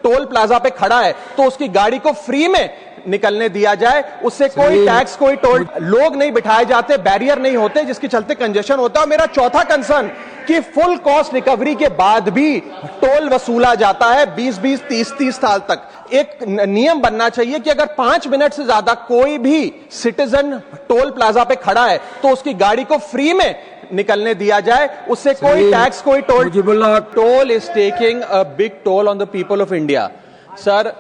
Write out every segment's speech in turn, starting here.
Toll plaza पे खड़ा है तो उसकी गाड़ी को फ्री में निकलने दिया जाए, उससे कोई टैक्स कोई टोल, लोग नहीं बिठाए जाते, बैरियर नहीं होते जिसके चलते कंजेशन होता है। मेरा चौथा कंसर्न कि फुल कॉस्ट रिकवरी के बाद भी टोल वसूला जाता है 20-20, 30-30 साल तक। एक नियम बनना चाहिए कि अगर 5 मिनट से ज्यादा कोई भी सिटीजन टोल प्लाजा पे खड़ा है तो उसकी गाड़ी को फ्री में निकलने दिया जाए, उससे कोई टैक्स कोई toll. Toll is taking a big toll on the people of India. Sir,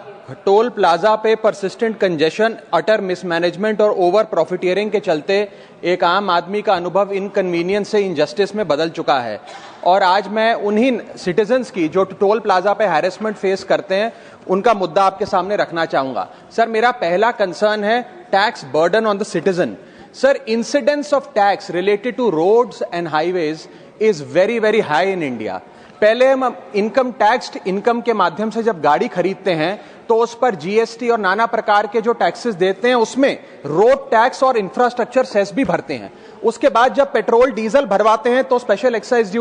toll plaza पे परसिस्टेंट कंजेशन, अटर मिसमैनेजमेंट और ओवर प्रॉफिटियरिंग के चलते एक आम आदमी का अनुभव इनकन्वीनियंस से इनजस्टिस में बदल चुका है। और आज मैं उन्हीं सिटीजन्स की जो टोल प्लाजा पे हैरेसमेंट फेस करते हैं उनका मुद्दा आपके सामने रखना चाहूंगा। सर, मेरा पहला कंसर्न है tax burden on the citizen. Sir, incidence of tax related to roads and highways is very, very high in India. पहले हम इनकम टैक्स इनकम के माध्यम से जब गाड़ी खरीदते हैं तो उस पर जीएसटी और नाना प्रकार के जो टैक्सेस देते हैं उसमें रोड टैक्स और इंफ्रास्ट्रक्चर सेस भी भरते हैं। उसके बाद जब पेट्रोल डीजल भरवाते हैं तो स्पेशल एक्साइज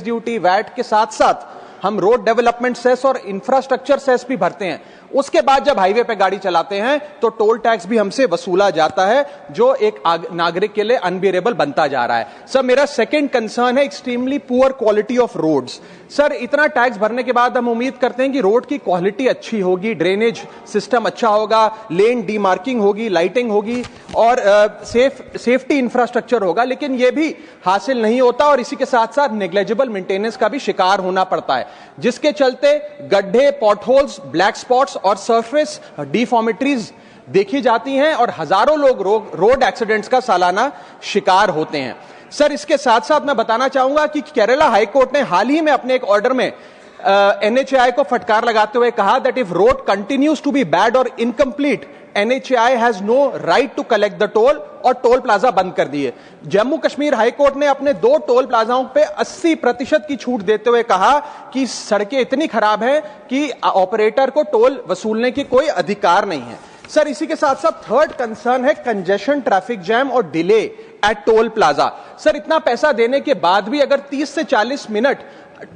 ड्यूटी, वैट के साथ साथ हम रोड डेवलपमेंट सेस और इंफ्रास्ट्रक्चर सेस भी भरते हैं। उसके बाद जब हाईवे पे गाड़ी चलाते हैं तो टोल टैक्स भी हमसे वसूला जाता है, जो एक नागरिक के लिए अनबियरेबल बनता जा रहा है। सर, मेरा सेकंड कंसर्न है extremely poor quality of roads. Sir, इतना टैक्स भरने के बाद हम उम्मीद करते हैं कि रोड की क्वालिटी अच्छी होगी, ड्रेनेज सिस्टम अच्छा होगा, लेन डीमार्किंग होगी, लाइटिंग होगी और सेफ्टी इंफ्रास्ट्रक्चर होगा, लेकिन यह भी हासिल नहीं होता और इसी के साथ साथ नेग्लेजिबल मेंटेनेंस का भी शिकार होना पड़ता है, जिसके चलते गड्ढे, पॉटहोल्स, ब्लैक स्पॉट्स और सरफेस डिफॉर्मिटीज देखी जाती हैं और हजारों लोग रोड एक्सीडेंट्स का सालाना शिकार होते हैं। सर, इसके साथ साथ मैं बताना चाहूंगा कि केरला हाईकोर्ट ने हाल ही में अपने एक ऑर्डर में एनएचएआई को फटकार लगाते हुए कहा that if road continues to be bad और incomplete, NHAI has no right to collect the toll और टोल प्लाजा बंद कर दिए। जम्मू कश्मीर हाईकोर्ट ने अपने 2 टोल प्लाजाओं पे 80% की छूट देते हुए कहा कि सड़कें इतनी खराब हैं कि ऑपरेटर को टोल वसूलने की कोई अधिकार नहीं है। सर, इसी के साथ साथ थर्ड कंसर्न है कंजेशन, ट्रैफिक जैम और delay at toll plaza. Sir, इतना पैसा देने के बाद भी अगर 30 से 40 मिनट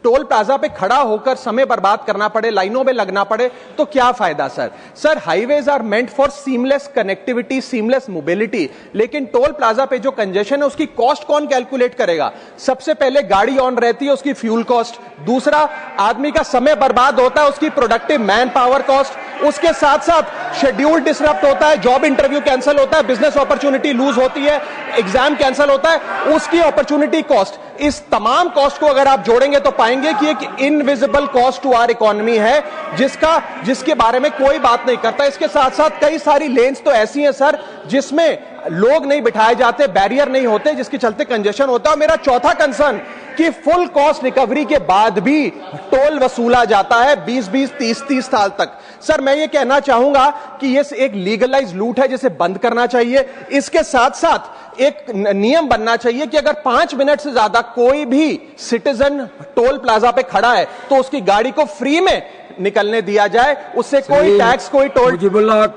टोल प्लाजा पे खड़ा होकर समय बर्बाद करना पड़े, लाइनों में लगना पड़े, तो क्या फायदा sir? Sir, highways are meant for seamless connectivity, seamless mobility, लेकिन टोल प्लाजा पे जो कंजेशन है उसकी कॉस्ट कौन कैलकुलेट करेगा? सबसे पहले गाड़ी ऑन रहती है, उसकी फ्यूल कॉस्ट, दूसरा आदमी का समय बर्बाद होता है, उसकी प्रोडक्टिव मैन पावर कॉस्ट, उसके साथ साथ शेड्यूल डिसरप्ट होता है, जॉब इंटरव्यू कैंसिल होता है, बिजनेस अपॉर्चुनिटी लूज होती है, एग्जाम कैंसिल होता है, उसकी अपॉर्चुनिटी कॉस्ट। इस तमाम कॉस्ट को अगर आप जोड़ेंगे तो पाएंगे कि एक invisible cost to our economy है जिसके बारे में कोई बात नहीं करता। इसके साथ साथ कई सारी लेन्स तो ऐसी हैं सर जिसमें लोग नहीं बिठाए जाते, बैरियर नहीं होते, जिसके चलते कंजेशन होता है। मेरा चौथा कंसर्न कि फुल कॉस्ट रिकवरी के बाद भी टोल वसूला जाता है 20-20, 30-30 साल तक। सर, मैं ये कहना चाहूंगा कि ये एक लीगलाइज लूट है जिसे बंद करना चाहिए। इसके साथ साथ एक नियम बनना चाहिए कि अगर 5 मिनट से ज्यादा कोई भी सिटीजन टोल प्लाजा पे खड़ा है तो उसकी गाड़ी को फ्री में निकलने दिया जाए, उससे कोई टैक्स कोई टोल।